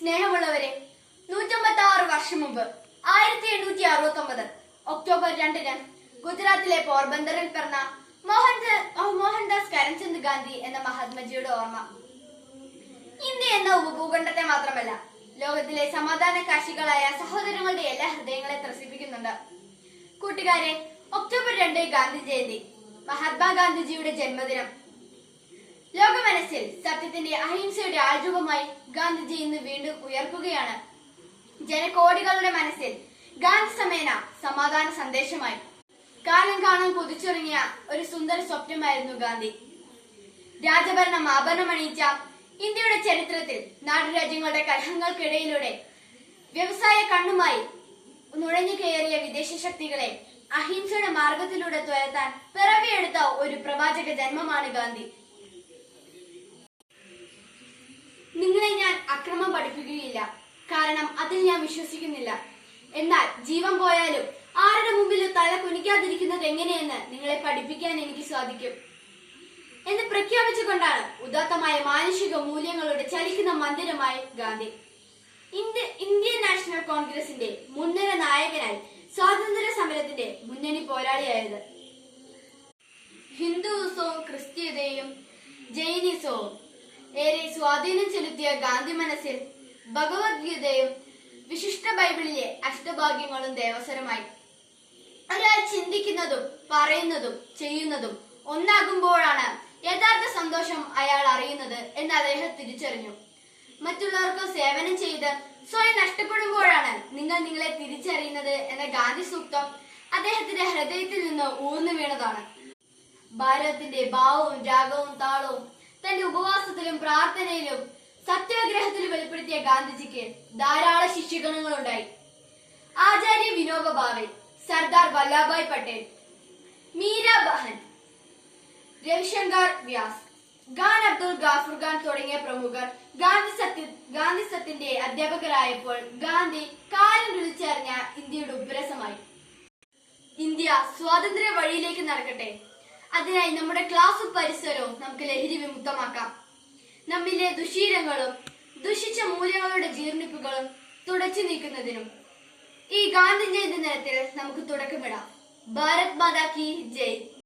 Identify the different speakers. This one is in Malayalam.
Speaker 1: സ്നേഹമുള്ളവരെ, 156 വർഷം മുമ്പ് 1869 ഒക്ടോബർ 2-ന് ഗുജറാത്തിലെ പോർബന്ദറിൽ പിറന്ന മോഹൻദാസ് കരംചന്ദ് ഗാന്ധി എന്ന മഹാത്മജിയുടെ ഓർമ്മ. ഇന്ത്യ എന്ന ഉപഭൂഖണ്ഡത്തെ മാത്രമല്ല, ലോകത്തിലെ സമാധാന കാശികളായ സഹോദരങ്ങളുടെ എല്ലാ ഹൃദയങ്ങളെ ത്രസിപ്പിക്കുന്നുണ്ട്. കൂട്ടുകാരെ, ഒക്ടോബർ 2 ഗാന്ധി ജയന്തി, മഹാത്മാഗാന്ധിജിയുടെ ജന്മദിനം. ലോകമനസ്സിൽ സത്യത്തിന്റെ അഹിംസയുടെ ആൾരൂപമായി ഗാന്ധിജി ഇന്ന് വീണ്ടും ഉയർക്കുകയാണ്. ജനകോടികളുടെ മനസ്സിൽ ഗാന്ധി സമേന സമാധാന സന്ദേശമായി. കാലം കാണാൻ കൊതിച്ചുറങ്ങിയ ഒരു സുന്ദര സ്വപ്നമായിരുന്നു ഗാന്ധി. രാജഭരണം ആഭരണമണിയിച്ച ഇന്ത്യയുടെ ചരിത്രത്തിൽ നാട്ടുരാജ്യങ്ങളുടെ കലഹങ്ങൾക്കിടയിലൂടെ വ്യവസായ കണ്ണുമായി നുഴഞ്ഞു കയറിയ വിദേശ ശക്തികളെ അഹിംസയുടെ മാർഗത്തിലൂടെ തുരത്താൻ പിറവിയെടുത്ത ഒരു പ്രവാചക ജന്മമാണ് ഗാന്ധി. നിങ്ങളെ ഞാൻ അക്രമം പഠിപ്പിക്കുകയില്ല, കാരണം അതിൽ ഞാൻ വിശ്വസിക്കുന്നില്ല. എന്നാൽ ജീവൻ പോയാലും ആരുടെ മുമ്പിൽ തല കുനിക്കാതിരിക്കുന്നത് എങ്ങനെയെന്ന് നിങ്ങളെ പഠിപ്പിക്കാൻ എനിക്ക് സാധിക്കും എന്ന് പ്രഖ്യാപിച്ചുകൊണ്ടാണ് ഉദാത്തമായ മാനുഷിക മൂല്യങ്ങളുടെ ചലിക്കുന്ന മന്ദിരമായി ഗാന്ധി ഇന്ത്യൻ നാഷണൽ കോൺഗ്രസിന്റെ മുൻനിര നായകനായി സ്വാതന്ത്ര്യ സമരത്തിന്റെ മുന്നണി പോരാളിയായത്. ഹിന്ദുസവും ക്രിസ്തീയതയും ജൈനിസവും ഏറെ സ്വാധീനം ചെലുത്തിയ ഗാന്ധി മനസ്സിൽ ഭഗവത്ഗീതയും വിശിഷ്ട ബൈബിളിലെ അഷ്ടഭാഗ്യങ്ങളും ദേവസ്വരമായി. ഒരാൾ ചിന്തിക്കുന്നതും പറയുന്നതും ചെയ്യുന്നതും ഒന്നാകുമ്പോഴാണ് യഥാർത്ഥ സന്തോഷം അയാൾ അറിയുന്നത് എന്ന് അദ്ദേഹം തിരിച്ചറിഞ്ഞു. മറ്റുള്ളവർക്ക് സേവനം ചെയ്ത് സ്വയം നഷ്ടപ്പെടുമ്പോഴാണ് നിങ്ങൾ നിങ്ങളെ തിരിച്ചറിയുന്നത് എന്ന ഗാന്ധി സൂക്തം അദ്ദേഹത്തിന്റെ ഹൃദയത്തിൽ നിന്ന് ഊർന്നു വീണതാണ്. ഭാരതത്തിന്റെ ഭാവവും രാഗവും താളവും തന്റെ ഉപവാസത്തിലും പ്രാർത്ഥനയിലും സത്യാഗ്രഹത്തിലും വെളിപ്പെടുത്തിയ ഗാന്ധിജിക്ക് ധാരാളം ശിഷ്യഗണങ്ങളുണ്ടായി. ആചാര്യ വിനോബ ഭാവെ, സർദാർ വല്ലഭായ് പട്ടേൽ, മീര ബഹൻ, രവിശങ്കർ വ്യാസ്, ഖാൻ അബ്ദുൽ ഗാഫൂർ ഖാൻ തുടങ്ങിയ പ്രമുഖർ ഗാന്ധി സത്യന്റെ അധ്യാപകരായപ്പോൾ ഗാന്ധി കാലം വിളിച്ചറിഞ്ഞ ഇന്ത്യയുടെ ഉഗ്രസമായി. ഇന്ത്യ സ്വാതന്ത്ര്യ വഴിയിലേക്ക് നടക്കട്ടെ. അതിനായി നമ്മുടെ ക്ലാസും പരിസരവും നമുക്ക് ലഹരി വിമുക്തമാക്കാം. നമ്മിലെ ദുശീലങ്ങളും ദുഷിച്ച മൂല്യങ്ങളുടെ ജീർണിപ്പുകളും തുടച്ചു നീക്കുന്നതിനും ഈ ഗാന്ധി ജയന്തി ദിനത്തിൽ നമുക്ക് തുടക്കമിടാം. ഭാരത് മാതാ കി ജയ്.